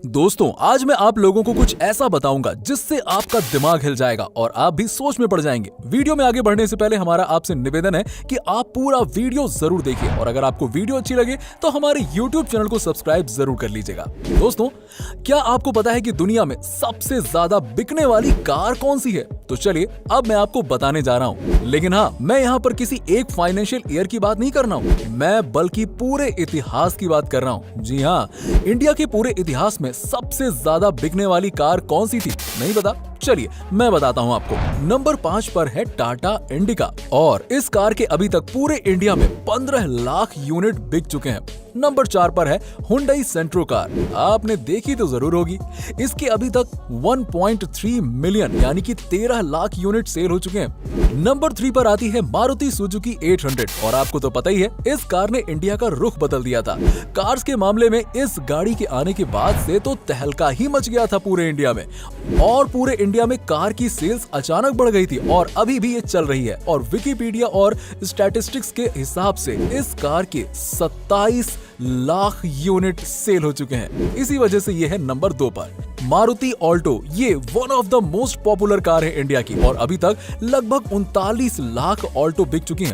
दोस्तों आज मैं आप लोगों को कुछ ऐसा बताऊंगा जिससे आपका दिमाग हिल जाएगा और आप भी सोच में पड़ जाएंगे। वीडियो में आगे बढ़ने से पहले हमारा आपसे निवेदन है कि आप पूरा वीडियो जरूर देखिए और अगर आपको वीडियो अच्छी लगे तो हमारे YouTube चैनल को सब्सक्राइब जरूर कर लीजिएगा। दोस्तों क्या आपको पता है कि दुनिया में सबसे ज्यादा बिकने वाली कार कौन सी है? तो चलिए अब मैं आपको बताने जा रहा हूँ। लेकिन हाँ, मैं यहाँ पर किसी एक फाइनेंशियल ईयर की बात नहीं कर रहा हूँ, मैं बल्कि पूरे इतिहास की बात कर रहा हूँ। जी हाँ, इंडिया के पूरे इतिहास में सबसे ज्यादा बिकने वाली कार कौन सी थी? नहीं पता? चलिए मैं बताता हूं आपको। नंबर 5 पर है टाटा इंडिका और इस कार के अभी तक पूरे इंडिया में 15 लाख यूनिट बिक चुके हैं। नंबर 4 पर है हुंडई सेंट्रो कार, आपने देखी तो जरूर होगी। इसके अभी तक 1.3 मिलियन यानी कि 13 लाख यूनिट सेल हो चुके हैं। नंबर 3 पर आती है मारुति सुजुकी 800 और आपको तो पता ही है इस कार ने इंडिया का रुख बदल दिया था। कार्स के मामले में इस गाड़ी के आने के बाद से तो तहलका ही मच गया था पूरे इंडिया में और पूरे इंडिया में कार की सेल्स अचानक बढ़ गई थी और अभी भी ये चल रही है। और विकिपीडिया और स्टैटिस्टिक्स के हिसाब से इस कार के 27 लाख यूनिट सेल हो चुके हैं। इसी वजह से ये है नंबर 2 पर। मारुति ऑल्टो ये one of the most popular car है इंडिया की और अभी तक लगभग 39 लाख ऑल्टो बिक चुकी हैं।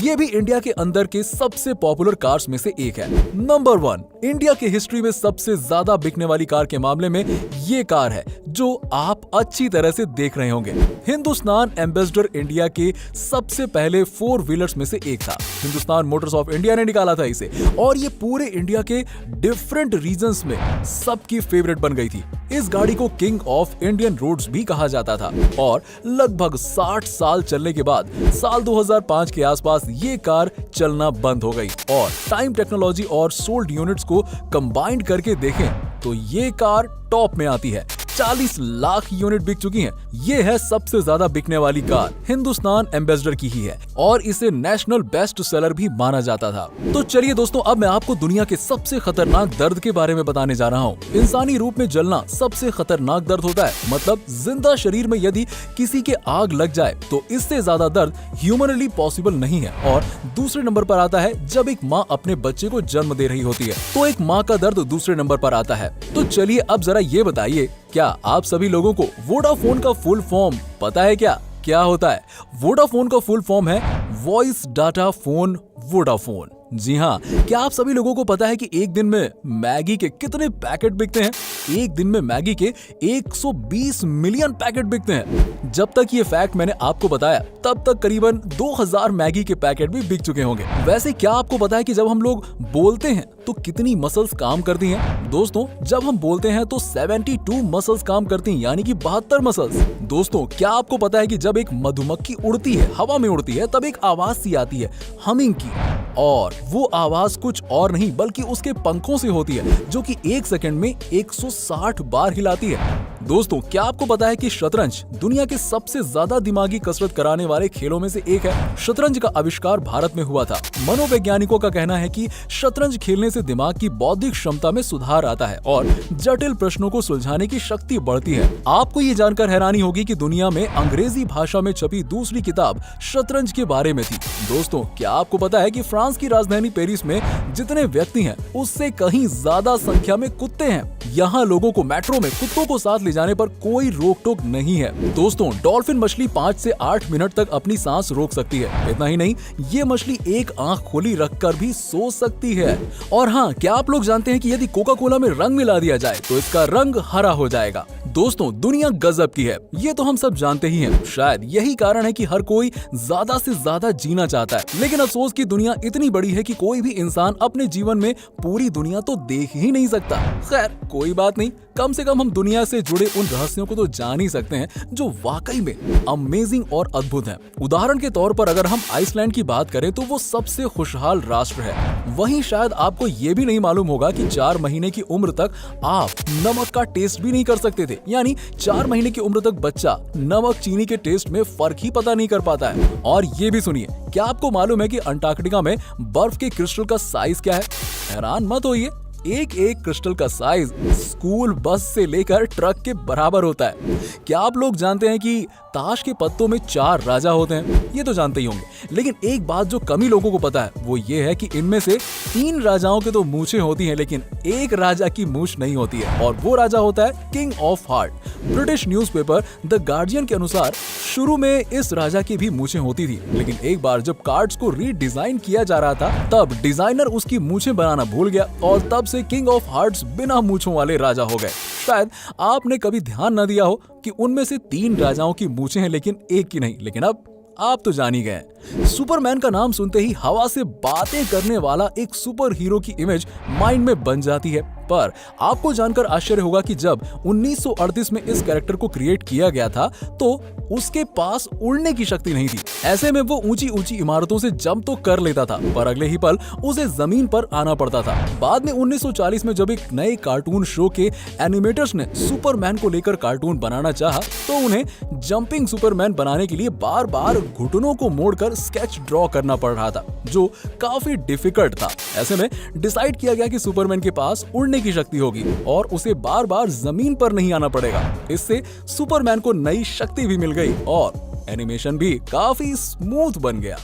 ये भी इंडिया के अंदर के सबसे पॉपुलर कार्स में से एक है। नंबर 1 इंडिया के हिस्ट्री में सबसे ज्यादा बिकने वाली कार के मामले में ये कार है जो आप अच्छी तरह से देख रहे होंगे। हिंदुस्तान एम्बेसडर इंडिया के सबसे पहले 4 व्हीलर्स में से एक था। हिंदुस्तान मोटर्स ऑफ इंडिया ने निकाला था इसे और ये पूरे इंडिया के डिफरेंट रीजन्स में सबकी फेवरेट बन गई थी। इस गाड़ी को किंग ऑफ इंडियन रोड्स भी कहा जाता था और लगभग 60 साल चलने के बाद साल 2005 के आसपास ये कार चलना बंद हो गई और टाइम टेक्नोलॉजी और सोल्ड यूनिट्स को कंबाइंड करके देखें तो ये कार टॉप में आती है। 40 लाख यूनिट बिक चुकी हैं। ये है सबसे ज्यादा बिकने वाली कार, हिंदुस्तान एम्बेसडर की ही है और इसे नेशनल बेस्ट सेलर भी माना जाता था। तो चलिए दोस्तों अब मैं आपको दुनिया के सबसे खतरनाक दर्द के बारे में बताने जा रहा हूँ। इंसानी रूप में जलना सबसे खतरनाक दर्द होता है, मतलब जिंदा शरीर में यदि किसी के आग लग जाए तो इससे ज्यादा दर्द ह्यूमनली पॉसिबल नहीं है। और दूसरे नंबर पर आता है जब एक माँ अपने बच्चे को जन्म दे रही होती है, तो एक माँ का दर्द दूसरे नंबर पर आता है। तो चलिए अब जरा ये बताइए, क्या आप सभी लोगों को वोडाफोन का फुल फॉर्म पता है? क्या होता है? वोडाफोन का फुल फॉर्म है वॉइस डाटा फोन वोडाफोन। जी हाँ, क्या आप सभी लोगों को पता है कि एक दिन में मैगी के कितने पैकेट बिकते हैं? एक दिन में मैगी के 120 मिलियन पैकेट बिकते हैं। जब तक ये फैक्ट मैंने आपको बताया तब तक करीबन 2000 मैगी के पैकेट भी बिक चुके होंगे। वैसे क्या आपको पता है कि जब हम लोग बोलते हैं तो कितनी मसल्स काम करती हैं? दोस्तों जब हम बोलते हैं तो 72 मसल्स काम करती हैं, यानी कि 72 मसल्स। दोस्तों क्या आपको पता है कि जब एक मधुमक्खी उड़ती है, हवा में उड़ती है, तब एक आवाज सी आती है हमिंग की, और वो आवाज कुछ और नहीं बल्कि उसके पंखों से होती है जो कि 1 सेकंड में 160 बार हिलाती है। दोस्तों क्या आपको पता है कि शतरंज दुनिया के सबसे ज्यादा दिमागी कसरत कराने वाले खेलों में से एक है? शतरंज का आविष्कार भारत में हुआ था। मनोवैज्ञानिकों का कहना है कि शतरंज खेलने से दिमाग की बौद्धिक क्षमता में सुधार आता है और जटिल प्रश्नों को सुलझाने की शक्ति बढ़ती है। आपको ये जानकर हैरानी होगी कि दुनिया में अंग्रेजी भाषा में छपी दूसरी किताब शतरंज के बारे में थी। दोस्तों क्या आपको पता है कि फ्रांस की राजधानी पेरिस में जितने व्यक्ति हैं उससे कहीं ज्यादा संख्या में कुत्ते हैं। यहाँ लोगों को मेट्रो में कुत्तों को साथ ले जाने पर कोई रोक टोक नहीं है। दोस्तों डॉल्फिन मछली 5 से 8 मिनट तक अपनी सांस रोक सकती है। इतना ही नहीं, ये मछली एक आंख खोली रखकर भी सो सकती है। और हाँ, क्या आप लोग जानते हैं कि यदि कोका कोला में रंग मिला दिया जाए तो इसका रंग हरा हो जाएगा? दोस्तों दुनिया गजब की है, ये तो हम सब जानते ही हैं। शायद यही कारण है कि हर कोई ज्यादा से ज्यादा जीना चाहता है, लेकिन अफसोस की दुनिया इतनी बड़ी है कि कोई भी इंसान अपने जीवन में पूरी दुनिया तो देख ही नहीं सकता। खैर कोई बात नहीं, कम से कम हम दुनिया से जुड़े उन रहस्यों को तो जान ही सकते हैं जो वाकई में अमेजिंग और अद्भुत हैं। उदाहरण के तौर पर अगर हम आइसलैंड की बात करें तो वो सबसे खुशहाल राष्ट्र है। वहीं शायद आपको ये भी नहीं मालूम होगा कि 4 महीने की उम्र तक आप नमक का टेस्ट भी नहीं कर सकते थे, यानी 4 महीने की उम्र तक बच्चा नमक चीनी के टेस्ट में फर्क ही पता नहीं कर पाता है। और ये भी सुनिए, क्या आपको मालूम है कि अंटार्कटिका में बर्फ के क्रिस्टल का साइज क्या है? हैरान मत होइए, एक एक क्रिस्टल का साइज स्कूल बस से लेकर ट्रक के बराबर होता है। क्या आप लोग जानते हैं कि ताश के पत्तों में 4 राजा होते हैं? ये तो जानते ही होंगे, लेकिन एक बात जो कम ही लोगों को पता है वो ये है कि इनमें से 3 राजाओं के तो मूछें होती हैं, लेकिन एक राजा की मूछ नहीं होती है, और वो राजा होता है king of heart. British newspaper the guardian के अनुसार शुरू में इस राजा की भी मूछें होती थी, लेकिन एक बार जब कार्ड्स को रीडिजाइन किया जा रहा था तब डिजाइनर उसकी मूछें बनाना भूल गया और तब से किंग ऑफ हार्ट्स बिना मूछों वाले राजा हो गए। शायद आपने कभी ध्यान न दिया हो कि उनमें से 3 राजाओं की मूछें हैं लेकिन एक की नहीं, लेकिन अब आप तो जान ही गए। सुपरमैन का नाम सुनते ही हवा से बातें करने वाला एक सुपर हीरो की इमेज माइंड में बन जाती है, पर आपको जानकर आश्चर्य होगा कि जब 1938 में इस कैरेक्टर को क्रिएट किया गया था तो उसके पास उड़ने की शक्ति नहीं थी। ऐसे में वो ऊंची ऊंची इमारतों से जंप तो कर लेता था, पर अगले ही पल उसे जमीन पर आना पड़ता था। बाद में 1940 में जब एक नए कार्टून शो के एनिमेटर्स ने सुपरमैन को लेकर कार्टून बनाना चाहा तो उन्हें जंपिंग सुपरमैन बनाने के लिए बार बार घुटनों को मोड़कर स्केच ड्रॉ करना पड़ रहा था, जो काफी डिफिकल्ट था। ऐसे में डिसाइड किया गया कि सुपरमैन के पास उड़ने की शक्ति होगी और उसे बार बार जमीन पर नहीं आना पड़ेगा। इससे सुपरमैन को नई शक्ति भी मिल गई और एनिमेशन भी काफी स्मूथ बन गया।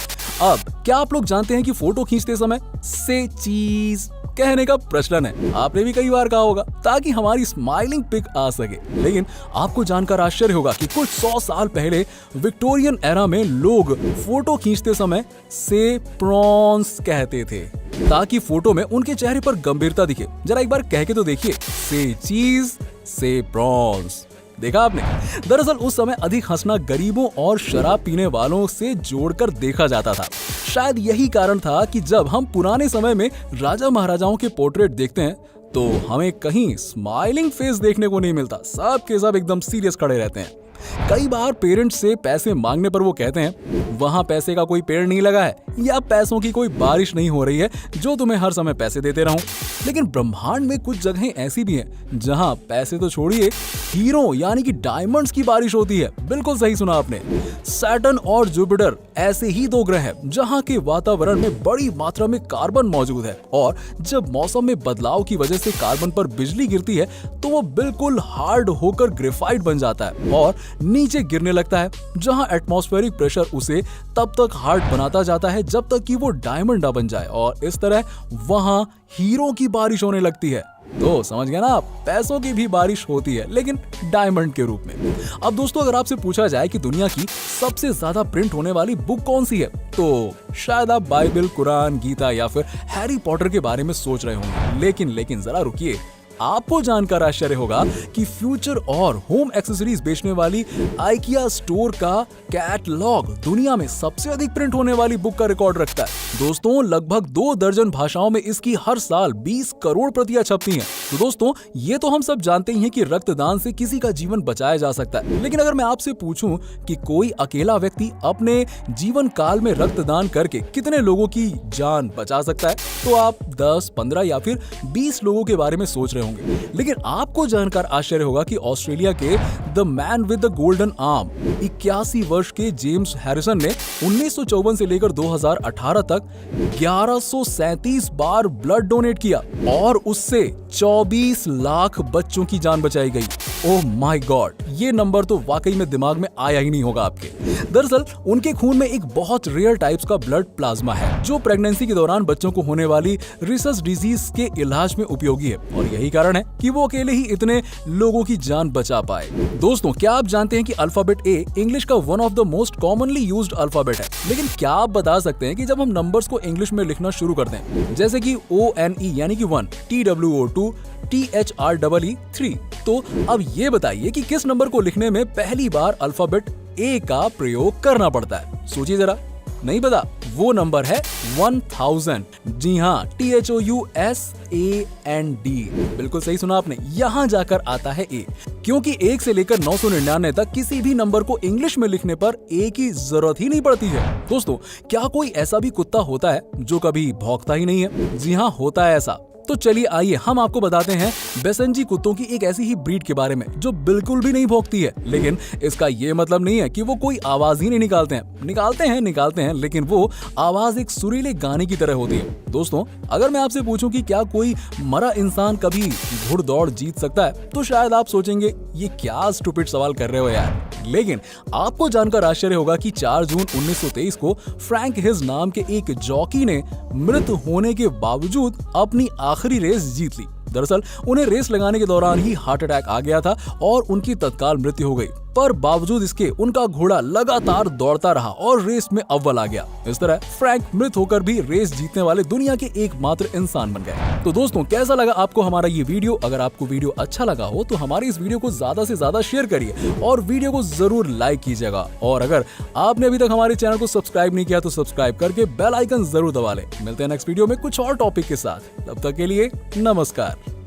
अब क्या आप लोग जानते हैं कि फोटो खींचते समय से चीज कहने का प्रचलन है? आपने भी कई बार कहा होगा ताकि हमारी स्माइलिंग पिक आ सके, लेकिन आपको जानकर आश्चर्य होगा कि कुछ 100 साल पहले विक्टोरियन एरा में लोग फोटो खींचते समय से प्रॉन्स कहते थे ताकि फोटो में उनके चेहरे पर गंभीरता दिखे। जरा एक बार कह के तो देखिए, से चीज से प्रॉन्स। देखा आपने? दरअसल उस समय अधिक हंसना गरीबों और शराब पीने वालों से जोड़कर देखा जाता था। शायद यही कारण था कि जब हम पुराने समय में राजा महाराजाओं के पोर्ट्रेट देखते हैं तो हमें कहीं स्माइलिंग फेस देखने को नहीं मिलता। सब के सब एकदम सीरियस खड़े रहते हैं। कई बार पेरेंट्स से पैसे मांगने पर वो कहते हैं वहां पैसे का कोई पेड़ नहीं लगा है या पैसों की कोई बारिश नहीं हो रही है जो तुम्हें हर समय पैसे देते रहूं। लेकिन ब्रह्मांड में कुछ जगहें ऐसी भी हैं जहां पैसे तो छोड़िए, हीरो यानी कि डायमंड्स की बारिश होती है। बिल्कुल सही सुना आपने। सैटर्न और जुपिटर ऐसे ही 2 ग्रह हैं जहां के वातावरण में बड़ी मात्रा में कार्बन मौजूद है, और जब मौसम में बदलाव की वजह से कार्बन पर बिजली गिरती है तो वो बिल्कुल हार्ड होकर ग्रेफाइट बन जाता है और नीचे गिरने लगता है, जहां एटमॉस्फेरिक प्रेशर उसे तब तक हार्ड बनाता जाता है जब तक कि वो डायमंड ना बन जाए, और इस तरह वहां हीरो की बारिश होने लगती है। तो समझ गए ना आप, पैसों की भी बारिश होती है लेकिन डायमंड के रूप में। अब दोस्तों, अगर आपसे पूछा जाए कि दुनिया की सबसे ज्यादा प्रिंट होने वाली बुक कौन सी है तो शायद आप बाइबल, कुरान, गीता या फिर हैरी पॉटर के बारे में सोच रहे होंगे। लेकिन जरा रुकिए, आपको जानकर आश्चर्य होगा कि फ्यूचर और होम एक्सेसरीज बेचने वाली आइकिया स्टोर का कैटलॉग दुनिया में सबसे अधिक प्रिंट होने वाली बुक का रिकॉर्ड रखता है। दोस्तों, लगभग 2 दर्जन भाषाओं में इसकी हर साल 20 करोड़ प्रतियां छपती हैं। तो दोस्तों, ये तो हम सब जानते ही हैं कि रक्तदान से किसी का जीवन बचाया जा सकता है, लेकिन अगर मैं आपसे पूछूं कि कोई अकेला व्यक्ति अपने जीवन काल में रक्तदान करके कितने लोगों की जान बचा सकता है, तो आप 10, 15 या फिर 20 लोगों के बारे में सोच रहे होंगे। लेकिन आपको जानकर आश्चर्य होगा कि ऑस्ट्रेलिया के the man with the golden arm 81 वर्ष के जेम्स हैरिसन ने 1954 से लेकर 2018 तक 1137 बार ब्लड डोनेट किया और उससे 24 लाख बच्चों की जान बचाई गई। ओह माय गॉड, ये नंबर तो वाकई में दिमाग में आया ही नहीं होगा आपके। दरअसल उनके खून में एक बहुत रेयर टाइप्स का ब्लड प्लाज्मा है जो प्रेगनेंसी के दौरान बच्चों को होने वाली रिसस डिजीज के इलाज में उपयोगी है, और यही कारण है कि वो अकेले ही इतने लोगों की जान बचा पाए। दोस्तों, क्या आप जानते हैं कि अल्फाबेट ए इंग्लिश का one of the most commonly used alphabet है? लेकिन क्या आप बता सकते हैं कि जब हम नंबर्स को इंग्लिश में लिखना शुरू करते हैं, जैसे कि ONE यानी कि 1, TWO 2, THREE 3, तो अब ये बताइए कि किस नंबर को लिखने में पहली बार अल्फाबेट ए का प्रयोग करना पड़ता है? सोचिए जरा। नहीं पता? वो नंबर है 1000। जी हाँ, THOUSAND। बिल्कुल सही सुना आपने, यहाँ जाकर आता है ए, क्योंकि 1 से लेकर 999 तक किसी भी नंबर को इंग्लिश में लिखने पर ए की जरूरत ही नहीं पड़ती है। दोस्तों, क्या कोई ऐसा भी कुत्ता होता है जो कभी भौंकता ही नहीं है? जी हाँ, होता है ऐसा। तो चलिए आइए हम आपको बताते हैं बेसेंजी कुत्तों की एक ऐसी ही ब्रीड के बारे में जो बिल्कुल भी नहीं भौंकती है, लेकिन इसका ये मतलब नहीं है कि वो कोई आवाज ही नहीं निकालते हैं, लेकिन वो आवाज एक सुरीले गाने की तरह होती है। दोस्तों, अगर मैं आपसे पूछूं कि क्या कोई मरा इंसान कभी घुड़दौड़ जीत सकता है, तो शायद आप सोचेंगे ये क्या स्टूपिड सवाल कर रहे हो यार। लेकिन आपको जानकर आश्चर्य होगा कि 4 जून 1923 को फ्रैंक हिज नाम के एक जॉकी ने मृत होने के बावजूद अपनी आखिरी रेस जीत ली। दरअसल उन्हें रेस लगाने के दौरान ही हार्ट अटैक आ गया था और उनकी तत्काल मृत्यु हो गई, पर बावजूद इसके उनका घोड़ा लगातार दौड़ता रहा और रेस में अव्वल आ गया। इस तरह फ्रैंक मृत होकर भी रेस जीतने वाले दुनिया के एकमात्र इंसान बन गए। तो दोस्तों, कैसा लगा आपको हमारा ये वीडियो? अगर आपको वीडियो अच्छा लगा हो तो हमारी इस वीडियो को ज्यादा से ज्यादा शेयर करिए और वीडियो को जरूर लाइक कीजिएगा। और अगर आपने अभी तक हमारे चैनल को सब्सक्राइब नहीं किया तो सब्सक्राइब करके बेल आइकन जरूर दबा लें। मिलते हैं नेक्स्ट वीडियो में कुछ और टॉपिक के साथ। तब तक के लिए नमस्कार।